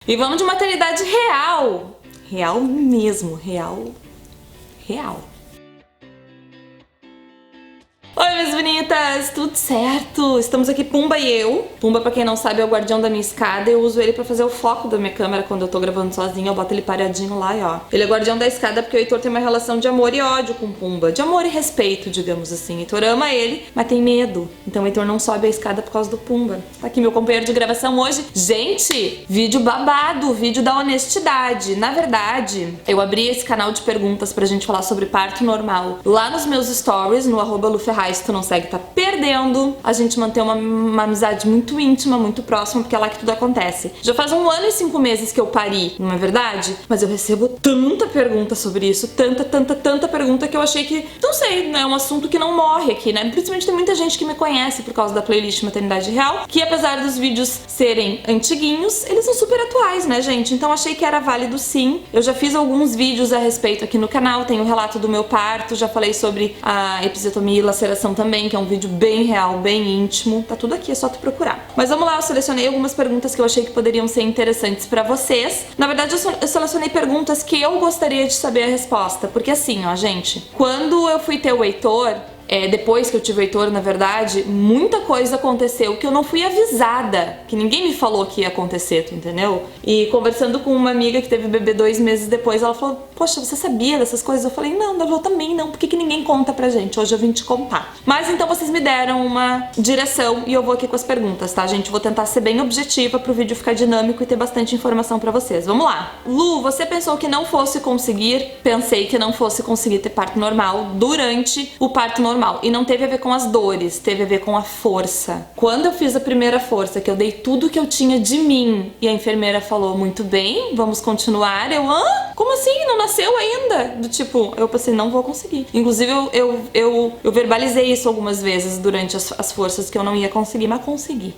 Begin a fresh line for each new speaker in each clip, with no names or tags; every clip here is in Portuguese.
E vamos de maternidade real. Real mesmo, real. Real. Oi, minhas bonitas, tudo certo? Estamos aqui, Pumba e eu. Pumba, pra quem não sabe, é o guardião da minha escada. Eu uso ele pra fazer o foco da minha câmera quando eu tô gravando sozinha. Eu boto ele paradinho lá e ó. Ele é guardião da escada porque o Heitor tem uma relação de amor e ódio com o Pumba. De amor e respeito, digamos assim. O Heitor ama ele, mas tem medo. Então o Heitor não sobe a escada por causa do Pumba. Tá aqui meu companheiro de gravação hoje. Gente, vídeo babado, vídeo da honestidade. Na verdade, eu abri esse canal de perguntas pra gente falar sobre parto normal. Lá nos meus stories, no @luferraz, se tu não segue, tá perdendo. A gente mantém uma amizade muito íntima, muito próxima, porque é lá que tudo acontece. Já faz 1 ano e 5 meses que eu pari, não é verdade? Mas eu recebo tanta pergunta sobre isso, tanta pergunta que eu achei que, não sei, né, é um assunto que não morre aqui, né? Principalmente tem muita gente que me conhece por causa da playlist Maternidade Real, que apesar dos vídeos serem antiguinhos, eles são super atuais, né, gente? Então achei que era válido sim. Eu já fiz alguns vídeos a respeito aqui no canal, tem o relato do meu parto, já falei sobre a episiotomia e laceração também, que é um vídeo bem real, bem íntimo. Tá tudo aqui, é só tu procurar. Mas vamos lá, eu selecionei algumas perguntas que eu achei que poderiam ser interessantes pra vocês. Na verdade, eu selecionei perguntas que eu gostaria de saber a resposta. Porque assim, ó, gente, quando eu fui ter o Heitor, depois que eu tive o Heitor, na verdade, muita coisa aconteceu que eu não fui avisada, que ninguém me falou que ia acontecer, tu entendeu? E conversando com uma amiga que teve bebê 2 meses depois, ela falou, poxa, você sabia dessas coisas? Eu falei, não, eu também não, por que ninguém conta pra gente? Hoje eu vim te contar. Mas então vocês me deram uma direção e eu vou aqui com as perguntas, tá, gente? Vou tentar ser bem objetiva pro vídeo ficar dinâmico e ter bastante informação pra vocês. Vamos lá. Lu, você pensou que não fosse conseguir? Pensei que não fosse conseguir ter parto normal durante o parto normal. E não teve a ver com as dores, teve a ver com a força. Quando eu fiz a primeira força, que eu dei tudo que eu tinha de mim, e a enfermeira falou, muito bem, vamos continuar, eu, como assim? Não nasceu ainda? Do tipo, eu pensei, não vou conseguir. Inclusive, eu verbalizei isso algumas vezes durante as forças, que eu não ia conseguir, mas consegui.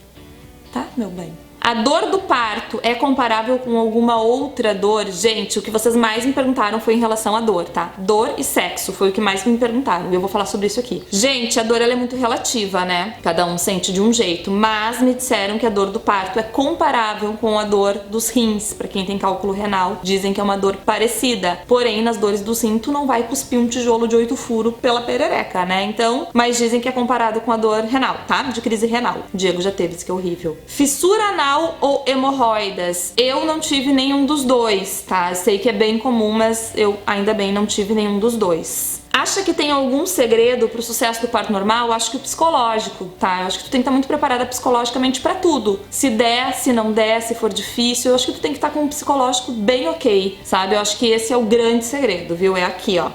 Tá, meu bem? A dor do parto é comparável com alguma outra dor? Gente, o que vocês mais me perguntaram foi em relação à dor, tá? Dor e sexo foi o que mais me perguntaram e eu vou falar sobre isso aqui. Gente, a dor ela é muito relativa, né? Cada um sente de um jeito, mas me disseram que a dor do parto é comparável com a dor dos rins. Pra quem tem cálculo renal, dizem que é uma dor parecida. Porém, nas dores do rim, tu não vai cuspir um tijolo de 8 furos pela perereca, né? Então, mas dizem que é comparado com a dor renal, tá? De crise renal. O Diego já teve, isso que é horrível. Fissura anal ou hemorroidas? Eu não tive nenhum dos dois, tá? Eu sei que é bem comum, mas eu ainda bem não tive nenhum dos dois. Acha que tem algum segredo pro sucesso do parto normal? Eu acho que o psicológico, tá? Eu acho que tu tem que estar muito preparada psicologicamente pra tudo. Se der, se não der, se for difícil, eu acho que tu tem que estar com um psicológico bem ok, sabe? Eu acho que esse é o grande segredo, viu? É aqui, ó.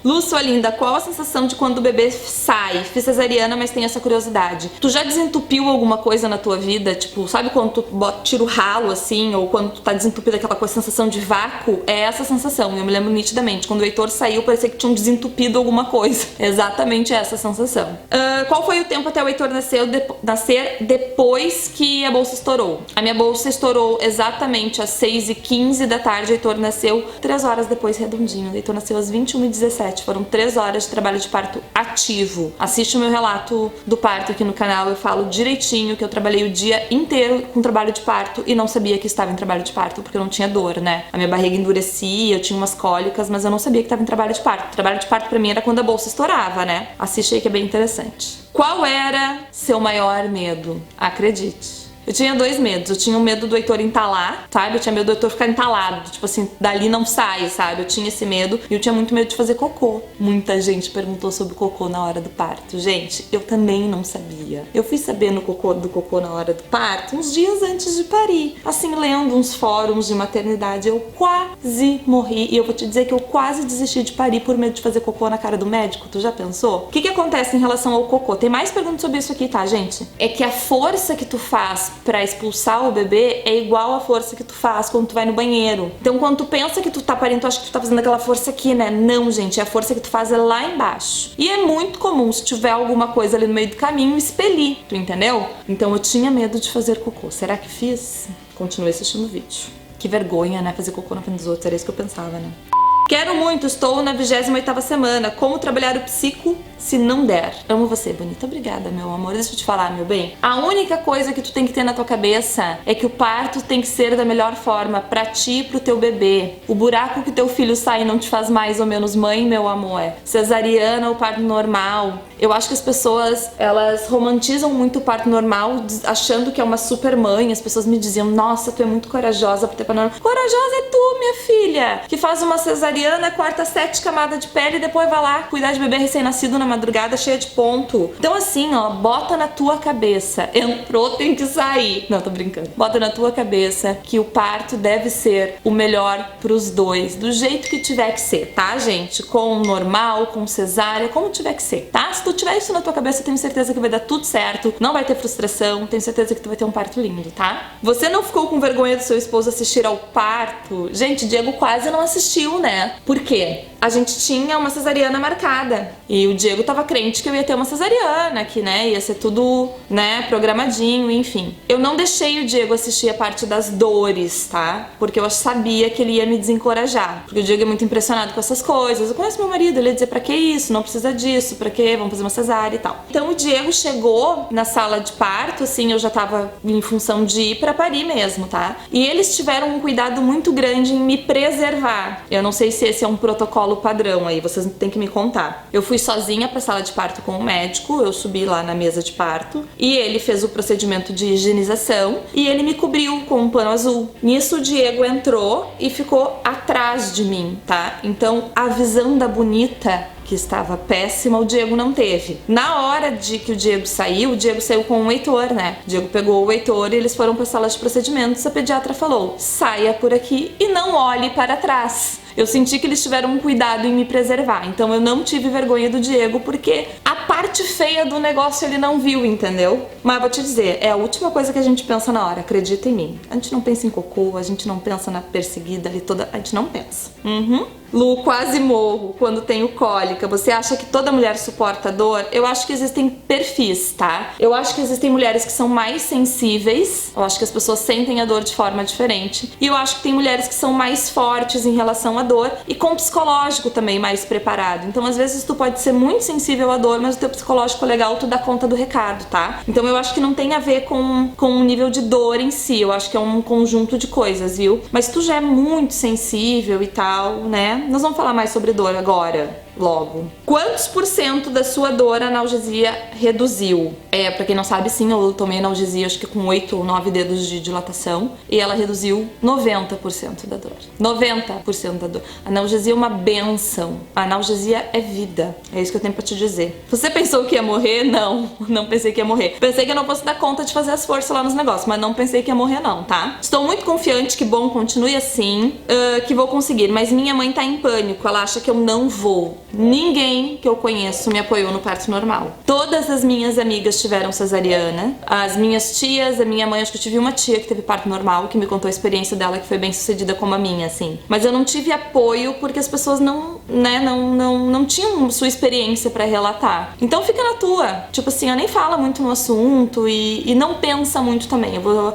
Lu, sua linda, qual a sensação de quando o bebê sai? Fiz cesariana, mas tenho essa curiosidade. Tu já desentupiu alguma coisa na tua vida? Tipo, sabe quando tu tira o ralo assim? Ou quando tu tá desentupido, aquela coisa, sensação de vácuo? É essa sensação, eu me lembro nitidamente. Quando o Heitor saiu, parecia que tinham desentupido alguma coisa. Exatamente essa sensação. Qual foi o tempo até o Heitor nascer depois que a bolsa estourou? A minha bolsa estourou exatamente às 6h15 da tarde. O Heitor nasceu 3 horas depois, redondinho. O Heitor nasceu às 21h17, foram 3 horas de trabalho de parto ativo. Assiste o meu relato do parto aqui no canal, eu falo direitinho que eu trabalhei o dia inteiro com trabalho de parto e não sabia que estava em trabalho de parto, porque eu não tinha dor, né? A minha barriga endurecia, eu tinha umas cólicas, mas eu não sabia que estava em trabalho de parto. Trabalho de parto pra mim era quando a bolsa estourava, né? Assiste aí que é bem interessante. Qual era seu maior medo? Acredite. Eu tinha 2 medos. Eu tinha o medo do Heitor entalar, sabe? Eu tinha medo do Heitor ficar entalado. Tipo assim, dali não sai, sabe? Eu tinha esse medo. E eu tinha muito medo de fazer cocô. Muita gente perguntou sobre cocô na hora do parto. Gente, eu também não sabia. Eu fui saber do cocô na hora do parto uns dias antes de parir. Assim, lendo uns fóruns de maternidade, eu quase morri. E eu vou te dizer que eu quase desisti de parir por medo de fazer cocô na cara do médico. Tu já pensou? O que acontece em relação ao cocô? Tem mais perguntas sobre isso aqui, tá, gente? É que a força que tu faz pra expulsar o bebê é igual a força que tu faz quando tu vai no banheiro. Então quando tu pensa que tu tá parindo, tu acha que tu tá fazendo aquela força aqui, né? Não, gente, a força que tu faz é lá embaixo. E é muito comum, se tiver alguma coisa ali no meio do caminho, expelir, tu entendeu? Então eu tinha medo de fazer cocô. Será que fiz? Continue assistindo o vídeo. Que vergonha, né? Fazer cocô na frente dos outros, era isso que eu pensava, né? Quero muito, estou na 28ª semana. Como trabalhar o psico se não der? Amo você, bonita. Obrigada, meu amor. Deixa eu te falar, meu bem. A única coisa que tu tem que ter na tua cabeça é que o parto tem que ser da melhor forma pra ti e pro teu bebê. O buraco que teu filho sai não te faz mais ou menos mãe, meu amor. Cesariana ou parto normal. Eu acho que as pessoas, elas romantizam muito o parto normal, achando que é uma super mãe. As pessoas me diziam, nossa, tu é muito corajosa pra ter parto normal. Corajosa é tu, minha filha, que faz uma cesariana, corta 7 camadas de pele e depois vai lá cuidar de bebê recém-nascido na madrugada cheia de ponto. Então assim, ó, bota na tua cabeça. Entrou, tem que sair. Não, tô brincando. Bota na tua cabeça que o parto deve ser o melhor pros dois, do jeito que tiver que ser, tá, gente? Com normal, com cesárea, como tiver que ser, tá? Se tu tiver isso na tua cabeça, eu tenho certeza que vai dar tudo certo, não vai ter frustração, tenho certeza que tu vai ter um parto lindo, tá? Você não ficou com vergonha do seu esposo assistir ao parto? Gente, Diego quase não assistiu, né? Por quê? A gente tinha uma cesariana marcada e o Diego tava crente que eu ia ter uma cesariana, que, né, ia ser tudo, né, programadinho, enfim. Eu não deixei o Diego assistir a parte das dores, tá? Porque eu sabia que ele ia me desencorajar. Porque o Diego é muito impressionado com essas coisas. Eu conheço meu marido, ele ia dizer, pra que isso? Não precisa disso, pra quê? Vamos fazer uma cesárea e tal. Então o Diego chegou na sala de parto, assim, eu já tava em função de ir pra parir mesmo, tá? E eles tiveram um cuidado muito grande em me preservar. Eu não sei se esse é um protocolo padrão aí, vocês têm que me contar. Eu fui sozinha pra sala de parto com o médico, eu subi lá na mesa de parto e ele fez o procedimento de higienização e ele me cobriu com um pano azul. Nisso o Diego entrou e ficou atrás de mim, tá? Então a visão da bonita, que estava péssima, o Diego não teve. Na hora de que o Diego saiu com o Heitor, né? O Diego pegou o Heitor e eles foram pra sala de procedimentos. A pediatra falou, saia por aqui e não olhe para trás. Eu senti que eles tiveram um cuidado em me preservar, então eu não tive vergonha do Diego, porque a parte feia do negócio ele não viu, entendeu? Mas vou te dizer, é a última coisa que a gente pensa na hora, acredita em mim. A gente não pensa em cocô, a gente não pensa na perseguida ali toda, a gente não pensa. Lu, quase morro quando tenho cólica. Você acha que toda mulher suporta dor? Eu acho que existem perfis, tá? Eu acho que existem mulheres que são mais sensíveis. Eu acho que as pessoas sentem a dor de forma diferente. E eu acho que tem mulheres que são mais fortes em relação à dor e com o psicológico também mais preparado. Então, às vezes, tu pode ser muito sensível à dor, mas o teu psicológico é legal, tu dá conta do recado, tá? Então, eu acho que não tem a ver com o nível de dor em si. Eu acho que é um conjunto de coisas, viu? Mas tu já é muito sensível e tal, né? Nós vamos falar mais sobre dor agora, logo. Quantos % da sua dor a analgesia reduziu? Pra quem não sabe, sim, eu tomei analgesia acho que com 8 ou 9 dedos de dilatação e ela reduziu 90% da dor. 90% da dor. A analgesia é uma benção. A analgesia é vida. É isso que eu tenho pra te dizer. Você pensou que ia morrer? Não. Não pensei que ia morrer. Pensei que eu não fosse dar conta de fazer as forças lá nos negócios, mas não pensei que ia morrer não, tá? Estou muito confiante que, bom, continue assim, que vou conseguir, mas minha mãe tá em pânico. Ela acha que eu não vou. Ninguém que eu conheço me apoiou no parto normal. Todas as minhas amigas tiveram cesariana. As minhas tias, a minha mãe, acho que eu tive uma tia que teve parto normal, que me contou a experiência dela, que foi bem sucedida como a minha, assim. Mas eu não tive apoio porque as pessoas não tinham sua experiência pra relatar. Então fica na tua. Tipo assim, eu nem fala muito no assunto e não pensa muito também.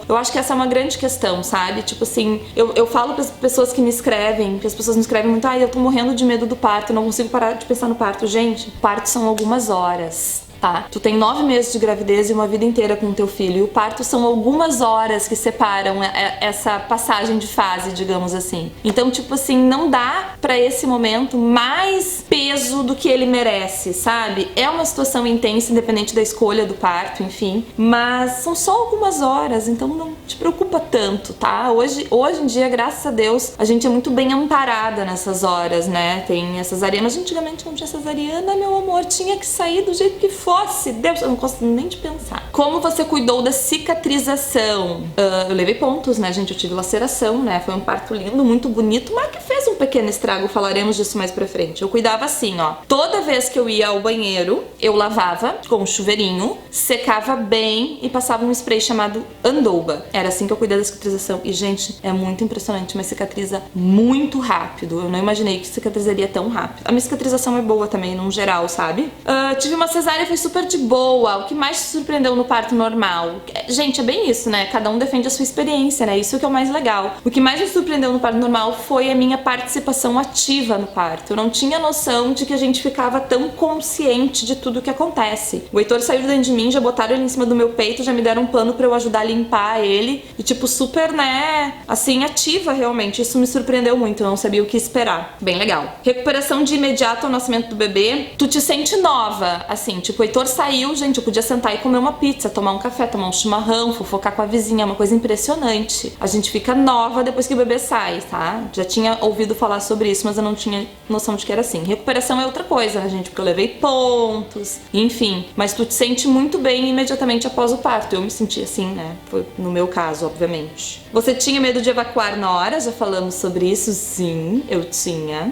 Eu acho que essa é uma grande questão, sabe? Tipo assim, eu falo pras pessoas que me escrevem, que as pessoas me escrevem muito, eu tô morrendo de medo do parto, não consigo parar de pensar no parto. Gente, parto são algumas horas. Tá? Tu tem 9 meses de gravidez e uma vida inteira com o teu filho. E o parto são algumas horas que separam essa passagem de fase, digamos assim. Então, tipo assim, não dá pra esse momento mais peso do que ele merece, sabe? É uma situação intensa, independente da escolha do parto, enfim. Mas são só algumas horas, então não te preocupa tanto, tá? Hoje em dia, graças a Deus, a gente é muito bem amparada nessas horas, né? Tem essas cesarianas. Antigamente não tinha cesariana, meu amor, tinha que sair do jeito que for. Deus, eu não consigo nem de pensar. Como você cuidou da cicatrização? Eu levei pontos, né, gente? Eu tive laceração, né? Foi um parto lindo, muito bonito, mas que fez um pequeno estrago. Falaremos disso mais pra frente. Eu cuidava assim, ó. Toda vez que eu ia ao banheiro, eu lavava com um chuveirinho, secava bem e passava um spray chamado Andouba. Era assim que eu cuidava da cicatrização. E, gente, é muito impressionante, mas cicatriza muito rápido. Eu não imaginei que cicatrizaria tão rápido. A minha cicatrização é boa também, no geral, sabe? Tive uma cesárea, foi super de boa. O que mais te surpreendeu no parto normal? Gente, é bem isso, né? Cada um defende a sua experiência, né? Isso que é o mais legal. O que mais me surpreendeu no parto normal foi a minha participação ativa no parto. Eu não tinha noção de que a gente ficava tão consciente de tudo que acontece. O Heitor saiu de dentro de mim, já botaram ele em cima do meu peito, já me deram um pano pra eu ajudar a limpar ele. E tipo, super, né, assim, ativa realmente. Isso me surpreendeu muito, eu não sabia o que esperar. Bem legal. Recuperação de imediato ao nascimento do bebê. Tu te sente nova, assim, tipo, o Heitor saiu, gente, eu podia sentar e comer uma pizza, tomar um café, tomar um chimarrão, fofocar com a vizinha, é uma coisa impressionante. A gente fica nova depois que o bebê sai, tá? Já tinha ouvido falar sobre isso, mas eu não tinha noção de que era assim. Recuperação é outra coisa, né, gente? Porque eu levei pontos, enfim. Mas tu te sente muito bem imediatamente após o parto. Eu me senti assim, né? Foi no meu caso, obviamente. Você tinha medo de evacuar na hora? Já falamos sobre isso? Sim, eu tinha.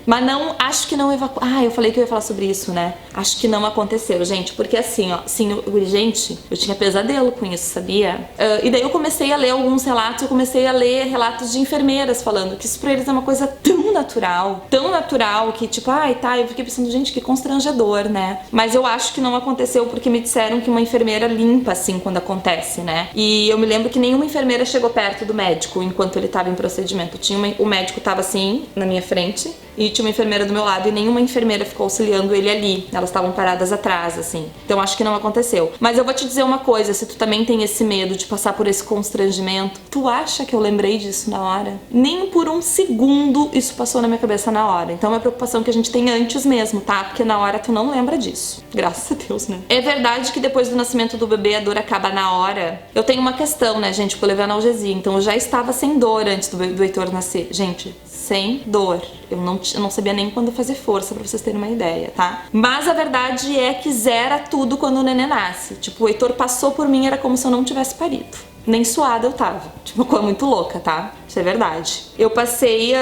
Mas não, acho que não evacuou. Ah, eu falei que eu ia falar sobre isso, né? Acho que não aconteceu, gente. Porque assim, ó, sim, gente, eu tinha pesadelo com isso, sabia? E daí eu comecei a ler alguns relatos, eu comecei a ler relatos de enfermeiras falando que isso pra eles é uma coisa tão natural, que tipo, ai, tá, eu fiquei pensando, gente, que constrangedor, né? Mas eu acho que não aconteceu porque me disseram que uma enfermeira limpa, assim, quando acontece, né? E eu me lembro que nenhuma enfermeira chegou perto do médico enquanto ele tava em procedimento. O médico tava assim, na minha frente, e tinha uma enfermeira do meu lado, e nenhuma enfermeira ficou auxiliando ele ali. Elas estavam paradas atrás, assim. Então acho que não aconteceu. Mas eu vou te dizer uma coisa, se tu também tem esse medo de passar por esse constrangimento, tu acha que eu lembrei disso na hora? Nem por um segundo isso passou na minha cabeça na hora. Então é uma preocupação que a gente tem antes mesmo, tá? Porque na hora tu não lembra disso. Graças a Deus, né? É verdade que depois do nascimento do bebê a dor acaba na hora. Eu tenho uma questão, né, gente? Porque eu levei analgesia, então eu já estava sem dor antes do Heitor nascer. Gente, sem dor. Eu não sabia nem quando fazer força, pra vocês terem uma ideia, tá? Mas a verdade é que zera tudo quando o neném nasce. Tipo, o Heitor passou por mim, era como se eu não tivesse parido. Nem suada eu tava. Tipo, uma coisa muito louca, tá? Isso é verdade. Eu passei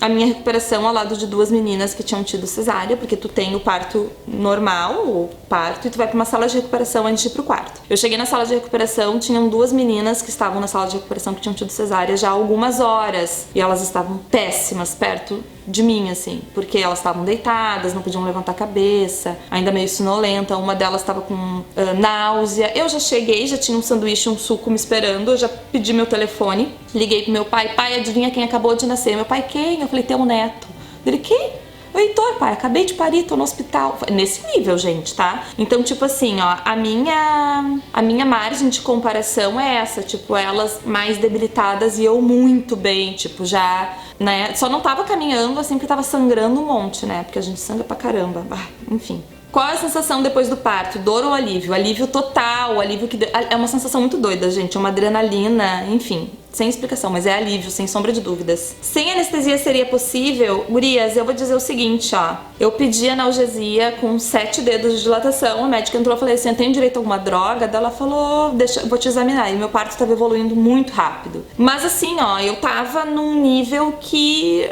a minha recuperação ao lado de duas meninas que tinham tido cesárea, porque tu tem o parto normal, o parto, e tu vai pra uma sala de recuperação antes de ir pro quarto. Eu cheguei na sala de recuperação, tinham duas meninas que estavam na sala de recuperação que tinham tido cesárea já há algumas horas. E elas estavam péssimas perto de mim, assim, porque elas estavam deitadas, não podiam levantar a cabeça, ainda meio sonolenta. Uma delas estava com náusea. Eu já cheguei, já tinha um sanduíche, um suco me esperando, eu já pedi meu telefone, liguei pro meu pai, adivinha quem acabou de nascer? Meu pai, quem? Eu falei, teu neto. Ele, quem? O Heitor, pai, acabei de parir, tô no hospital. Nesse nível, gente, tá? Então, tipo assim, ó, a minha margem de comparação é essa, tipo, elas mais debilitadas e eu muito bem, tipo, já, né? Só não tava caminhando, assim, porque tava sangrando um monte, né? Porque a gente sangra pra caramba. Enfim. Qual é a sensação depois do parto? Dor ou alívio? Alívio total, alívio que... É uma sensação muito doida, gente, é uma adrenalina, enfim... Sem explicação, mas é alívio, sem sombra de dúvidas. Sem anestesia seria possível? Gurias, eu vou dizer o seguinte, ó. Eu pedi analgesia com 7 dedos de dilatação. A médica entrou e falou assim, eu tenho direito a alguma droga? Daí ela falou, deixa, eu vou te examinar. E meu parto estava evoluindo muito rápido. Mas assim, ó, eu tava num nível que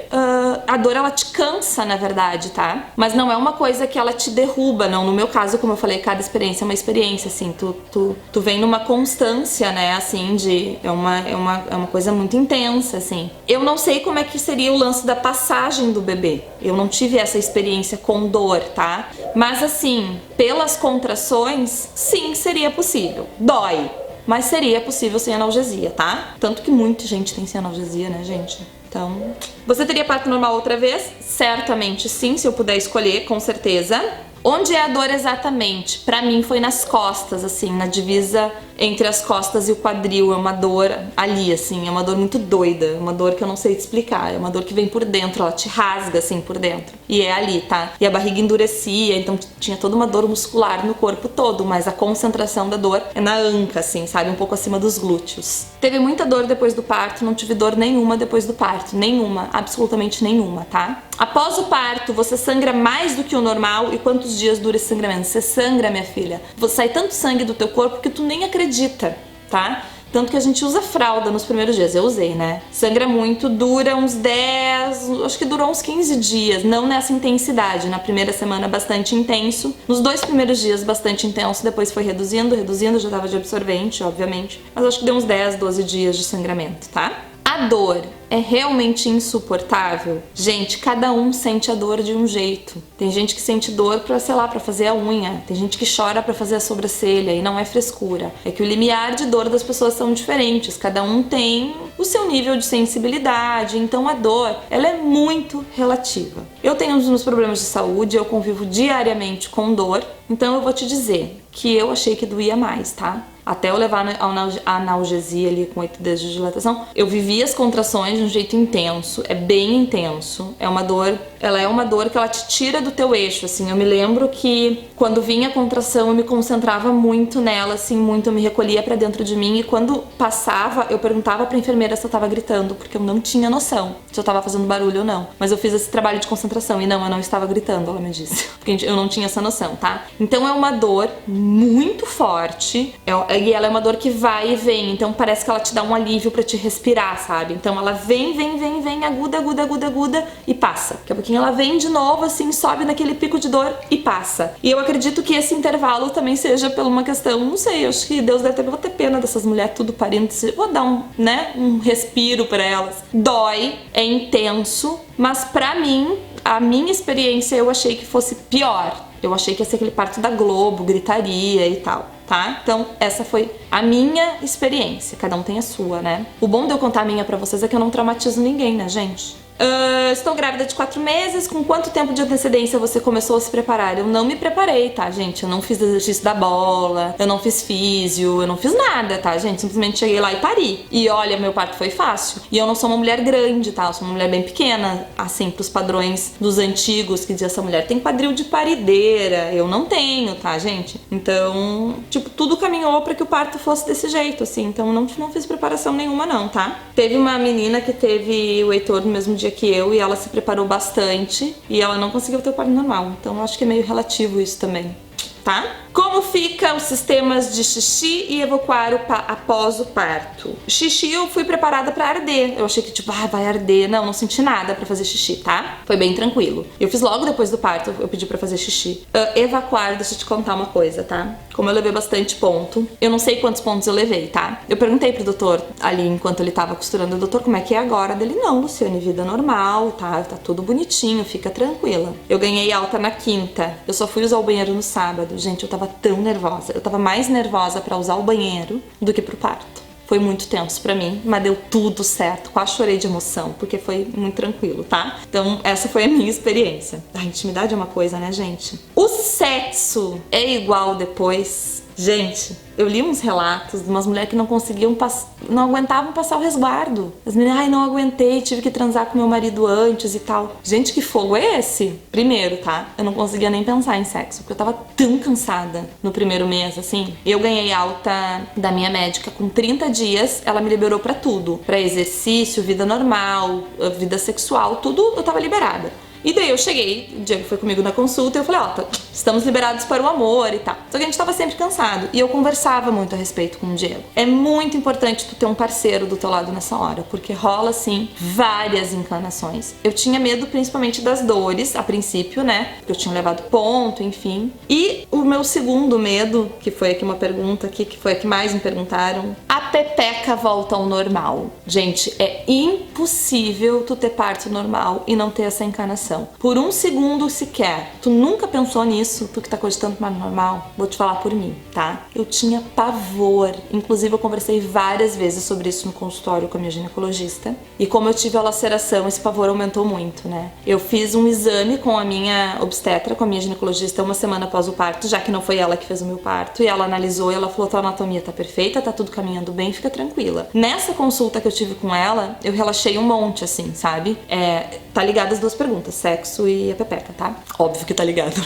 a dor, ela te cansa, na verdade, tá? Mas não é uma coisa que ela te derruba, não. No meu caso, como eu falei, cada experiência é uma experiência, assim. Tu vem numa constância, né, assim, de... É uma coisa muito intensa, assim. Eu não sei como é que seria o lance da passagem do bebê. Eu não tive essa experiência com dor, tá? Mas assim, pelas contrações, sim, seria possível. Dói, mas seria possível sem analgesia, tá? Tanto que muita gente tem sem analgesia, né, gente? Então, você teria parto normal outra vez? Certamente sim, se eu puder escolher, com certeza. Onde é a dor exatamente? Pra mim foi nas costas, assim, na divisa entre as costas e o quadril. É uma dor ali, assim, é uma dor muito doida, é uma dor que eu não sei te explicar, é uma dor que vem por dentro, ela te rasga, assim, por dentro. E é ali, tá? E a barriga endurecia, então tinha toda uma dor muscular no corpo todo, mas a concentração da dor é na anca, assim, sabe? Um pouco acima dos glúteos. Teve muita dor depois do parto, não tive dor nenhuma depois do parto, nenhuma, absolutamente nenhuma, tá? Após o parto, você sangra mais do que o normal. E quantos dias dura esse sangramento? Você sangra, minha filha. Você sai tanto sangue do teu corpo que tu nem acredita, tá? Tanto que a gente usa fralda nos primeiros dias. Eu usei, né? Sangra muito, dura uns 10... Acho que durou uns 15 dias. Não nessa intensidade. Na primeira semana, bastante intenso. Nos 2 primeiros dias, bastante intenso. Depois foi reduzindo. Já tava de absorvente, obviamente. Mas acho que deu uns 10, 12 dias de sangramento, tá? A dor é realmente insuportável? Gente, cada um sente a dor de um jeito. Tem gente que sente dor pra, sei lá, pra fazer a unha. Tem gente que chora pra fazer a sobrancelha e não é frescura. É que o limiar de dor das pessoas são diferentes. Cada um tem o seu nível de sensibilidade. Então a dor, ela é muito relativa. Eu tenho os meus problemas de saúde, eu convivo diariamente com dor. Então eu vou te dizer que eu achei que doía mais, tá? Até eu levar a analgesia ali com 8 dedos de dilatação, eu vivi as contrações de um jeito intenso, é bem intenso, é uma dor, ela é uma dor que ela te tira do teu eixo, assim. Eu me lembro que quando vinha a contração eu me concentrava muito nela, assim, muito, eu me recolhia pra dentro de mim, e quando passava eu perguntava pra enfermeira se eu tava gritando, porque eu não tinha noção se eu tava fazendo barulho ou não. Mas eu fiz esse trabalho de concentração e não, eu não estava gritando, ela me disse, porque eu não tinha essa noção, tá? Então é uma dor muito forte, e ela é uma dor que vai e vem, então parece que ela te dá um alívio pra te respirar, sabe? Então ela vem, aguda, e passa. Daqui a pouquinho ela vem de novo, assim, sobe naquele pico de dor e passa. E eu acredito que esse intervalo também seja por uma questão, não sei, eu acho que Deus deve ter pena dessas mulheres tudo parindo, vou dar um respiro pra elas. Dói, é intenso, mas pra mim, a minha experiência, eu achei que fosse pior. Eu achei que ia ser aquele parto da Globo, gritaria e tal, tá? Então, essa foi a minha experiência. Cada um tem a sua, né? O bom de eu contar a minha pra vocês é que eu não traumatizo ninguém, né, gente? Estou grávida de 4 meses. Com quanto tempo de antecedência você começou a se preparar? Eu não me preparei, tá, gente? Eu não fiz exercício da bola, eu não fiz físio, eu não fiz nada, tá, gente? Simplesmente cheguei lá e pari. E olha, meu parto foi fácil. E eu não sou uma mulher grande, tá? Eu sou uma mulher bem pequena, assim, pros padrões dos antigos, que dizia essa mulher tem quadril de parideira. Eu não tenho, tá, gente? Então, tipo, tudo caminhou pra que o parto fosse desse jeito, assim. Então, não fiz preparação nenhuma, não, tá? Teve uma menina que teve o Heitor no mesmo dia que eu, e ela se preparou bastante e ela não conseguiu ter o parto normal. Então eu acho que é meio relativo isso também, tá? Como fica os sistemas de xixi e evacuar após o parto? Xixi eu fui preparada pra arder. Eu achei que tipo, vai arder. Não senti nada pra fazer xixi, tá? Foi bem tranquilo. Eu fiz logo depois do parto, eu pedi pra fazer xixi. Evacuar, deixa eu te contar uma coisa, tá? Como eu levei bastante ponto, eu não sei quantos pontos eu levei, tá? Eu perguntei pro doutor ali enquanto ele tava costurando, doutor, como é que é agora? Dele, não, Luciane, vida normal, tá tudo bonitinho, fica tranquila. Eu ganhei alta na quinta. Eu só fui usar o banheiro no sábado. Gente, eu tava tão nervosa. Eu tava mais nervosa pra usar o banheiro do que pro parto. Foi muito tenso pra mim, mas deu tudo certo. Quase chorei de emoção, porque foi muito tranquilo, tá? Então, essa foi a minha experiência. A intimidade é uma coisa, né, gente? O sexo é igual depois? Gente, eu li uns relatos de umas mulheres que não conseguiam não aguentavam passar o resguardo. As meninas, não aguentei, tive que transar com meu marido antes e tal. Gente, que fogo é esse? Primeiro, tá? Eu não conseguia nem pensar em sexo, porque eu tava tão cansada no primeiro mês, assim. Eu ganhei alta da minha médica com 30 dias, ela me liberou pra tudo. Pra exercício, vida normal, vida sexual, tudo eu tava liberada. E daí eu cheguei, o Diego foi comigo na consulta e eu falei, estamos liberados para o amor e tal. Só que a gente tava sempre cansado e eu conversava muito a respeito com o Diego. É muito importante tu ter um parceiro do teu lado nessa hora, porque rola, assim, várias inclinações. Eu tinha medo principalmente das dores, a princípio, né? Porque eu tinha levado ponto, enfim. E o meu segundo medo, que foi aqui uma pergunta aqui, que foi a que mais me perguntaram, a pepeca volta ao normal. Gente, é impossível tu ter parto normal e não ter essa encanação. Por um segundo sequer. Tu nunca pensou nisso? Tu que tá cogitando parto normal? Vou te falar por mim, tá? Eu tinha pavor. Inclusive, eu conversei várias vezes sobre isso no consultório com a minha ginecologista. E como eu tive a laceração, esse pavor aumentou muito, né? Eu fiz um exame com a minha obstetra, com a minha ginecologista, uma semana após o parto, já que não foi ela que fez o meu parto. E ela analisou e ela falou, tua anatomia tá perfeita, tá tudo caminhando bem, fica tranquila. Nessa consulta que eu tive com ela, eu relaxei um monte, assim, sabe? Tá ligado as duas perguntas, sexo e a pepeca, tá? Óbvio que tá ligado.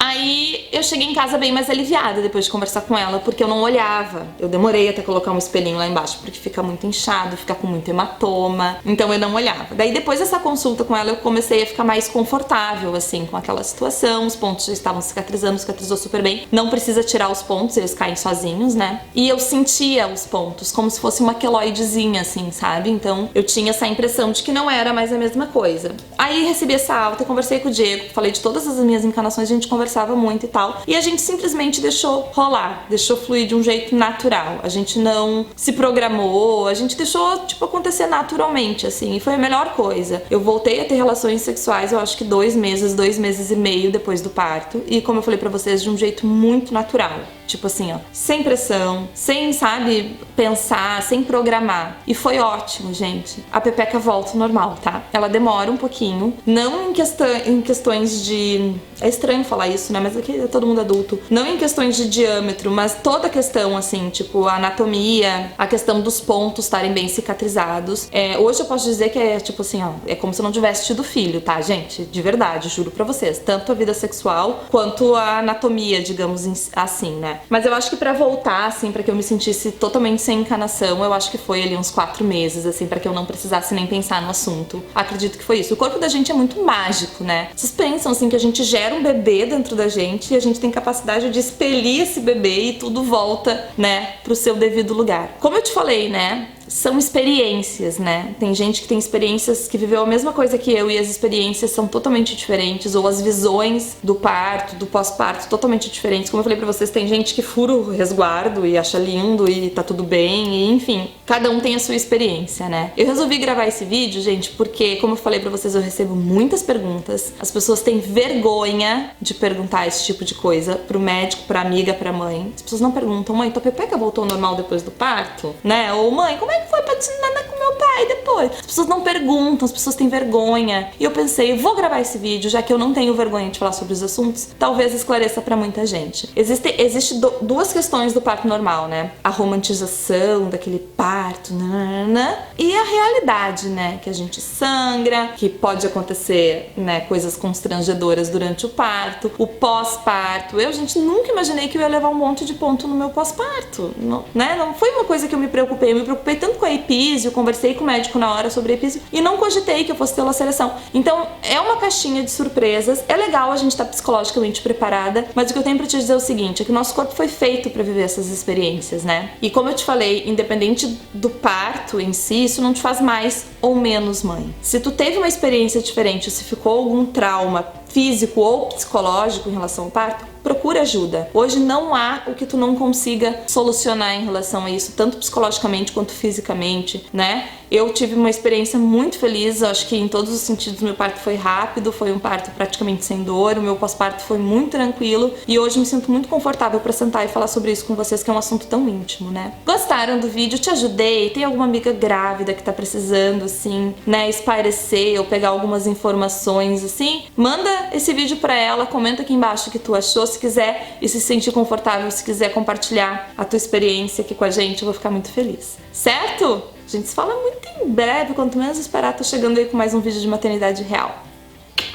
Aí eu cheguei em casa bem mais aliviada depois de conversar com ela, porque eu não olhava. Eu demorei até colocar um espelhinho lá embaixo, porque fica muito inchado, fica com muito hematoma. Então eu não olhava. Daí depois dessa consulta com ela, eu comecei a ficar mais confortável, assim, com aquela situação. Os pontos já estavam cicatrizando, cicatrizou super bem. Não precisa tirar os pontos, eles caem sozinhos, né? E eu sentia os pontos, como se fosse uma queloidezinha, assim, sabe? Então eu tinha essa impressão de que não era mais a mesma coisa. Aí recebi essa alta, conversei com o Diego, falei de todas as minhas encanações, a gente conversava incomodava muito e tal. E a gente simplesmente deixou rolar, deixou fluir de um jeito natural. A gente não se programou, a gente deixou, tipo, acontecer naturalmente, assim. E foi a melhor coisa. Eu voltei a ter relações sexuais, eu acho que 2 meses e meio depois do parto. E como eu falei pra vocês, de um jeito muito natural. Tipo assim, ó, sem pressão, sem, sabe, pensar, sem programar. E foi ótimo, gente. A pepeca volta ao normal, tá? Ela demora um pouquinho, não em questões de... É estranho falar isso, né? Mas aqui é todo mundo adulto. Não em questões de diâmetro, mas toda a questão, assim, tipo, a anatomia, a questão dos pontos estarem bem cicatrizados. Hoje eu posso dizer que é, tipo assim, ó, é como se eu não tivesse tido filho, tá, gente? De verdade, juro pra vocês. Tanto a vida sexual quanto a anatomia, digamos assim, né? Mas eu acho que pra voltar, assim, pra que eu me sentisse totalmente sem encanação, eu acho que foi ali uns 4 meses, assim, pra que eu não precisasse nem pensar no assunto. Acredito que foi isso. O corpo da gente é muito mágico, né? Vocês pensam, assim, que a gente gera um bebê dentro da gente e a gente tem capacidade de expelir esse bebê e tudo volta, né, pro seu devido lugar. Como eu te falei, né? São experiências, né? Tem gente que tem experiências que viveu a mesma coisa que eu e as experiências são totalmente diferentes, ou as visões do parto, do pós-parto totalmente diferentes. Como eu falei pra vocês, tem gente que fura o resguardo e acha lindo e tá tudo bem, e enfim, cada um tem a sua experiência, né? Eu resolvi gravar esse vídeo, gente, porque, como eu falei pra vocês, eu recebo muitas perguntas. As pessoas têm vergonha de perguntar esse tipo de coisa pro médico, pra amiga, pra mãe. As pessoas não perguntam, mãe, tua pepeca voltou ao normal depois do parto? Né? Ou, mãe, como é que foi pra te nadar com meu pai depois? As pessoas não perguntam, as pessoas têm vergonha. E eu pensei, eu vou gravar esse vídeo, já que eu não tenho vergonha de falar sobre os assuntos, talvez esclareça pra muita gente. Existe duas questões do parto normal, né? A romantização daquele parto, nanana, e a realidade, né? Que a gente sangra, que pode acontecer, né, coisas constrangedoras durante o parto, o pós-parto. Eu, gente, nunca imaginei que eu ia levar um monte de ponto no meu pós-parto, né? Não foi uma coisa que eu me preocupei tanto com a epísio, conversei com o médico na hora sobre a epísio e não cogitei que eu fosse ter laceração. Então, é uma caixinha de surpresas. É legal a gente estar psicologicamente preparada, mas o que eu tenho pra te dizer é o seguinte, é que o nosso corpo foi feito pra viver essas experiências, né? E como eu te falei, independente do parto em si, isso não te faz mais ou menos mãe. Se tu teve uma experiência diferente, se ficou algum trauma físico ou psicológico em relação ao parto, procura ajuda. Hoje não há o que tu não consiga solucionar em relação a isso, tanto psicologicamente quanto fisicamente, né? Eu tive uma experiência muito feliz, acho que em todos os sentidos meu parto foi rápido, foi um parto praticamente sem dor, o meu pós-parto foi muito tranquilo e hoje me sinto muito confortável pra sentar e falar sobre isso com vocês, que é um assunto tão íntimo, né? Gostaram do vídeo? Te ajudei? Tem alguma amiga grávida que tá precisando, assim, né, espairecer ou pegar algumas informações, assim? Manda esse vídeo pra ela, comenta aqui embaixo o que tu achou, se quiser e se sentir confortável, se quiser compartilhar a tua experiência aqui com a gente, eu vou ficar muito feliz. Certo? A gente se fala muito em breve, quanto menos esperar, tô chegando aí com mais um vídeo de maternidade real.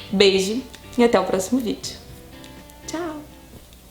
Beijo e até o próximo vídeo.